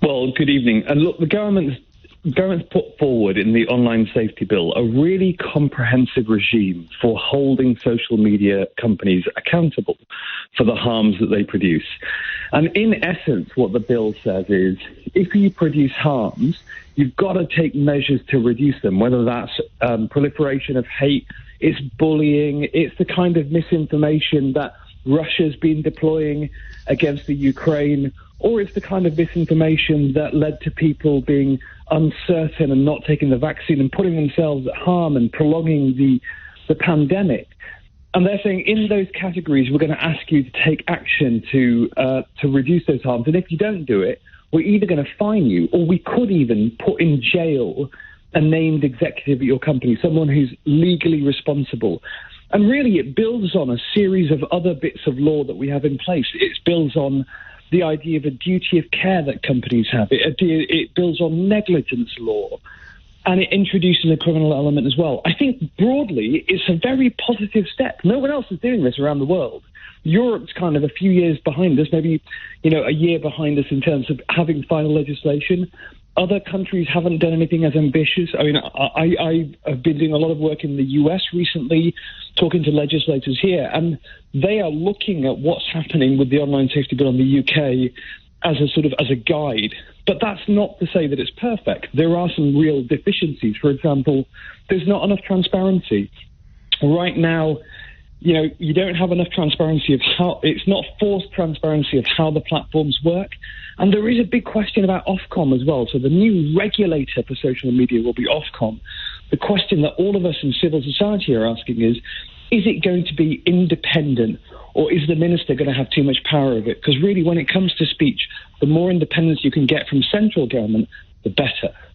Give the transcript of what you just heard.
Well, good evening. And look, the government's put forward in the online safety bill a really comprehensive regime for holding social media companies accountable for the harms that they produce. And in essence, what the bill says is, if you produce harms, you've got to take measures to reduce them, whether that's proliferation of hate, it's bullying, it's the kind of misinformation that Russia's been deploying against the Ukraine, or it's the kind of misinformation that led to people being uncertain and not taking the vaccine and putting themselves at harm and prolonging the pandemic. And they're saying in those categories, we're going to ask you to take action to reduce those harms. And if you don't do it, we're either going to fine you, or we could even put in jail a named executive at your company, someone who's legally responsible. And really, it builds on a series of other bits of law that we have in place. It builds on the idea of a duty of care that companies have. It builds on negligence law, and it introduces a criminal element as well. I think broadly, it's a very positive step. No one else is doing this around the world. Europe's kind of a few years behind us, maybe, a year behind us in terms of having final legislation. Other countries haven't done anything as ambitious. I mean, I have been doing a lot of work in the US recently, talking to legislators here, and they are looking at what's happening with the online safety bill in the UK as a guide. But that's not to say that it's perfect. There are some real deficiencies. For example, there's not enough transparency. Right now, you don't have enough transparency of how, it's not forced transparency of how the platforms work. And there is a big question about Ofcom as well. So the new regulator for social media will be Ofcom. The question that all of us in civil society are asking is it going to be independent, or is the minister going to have too much power of it? Because really, when it comes to speech, the more independence you can get from central government, the better.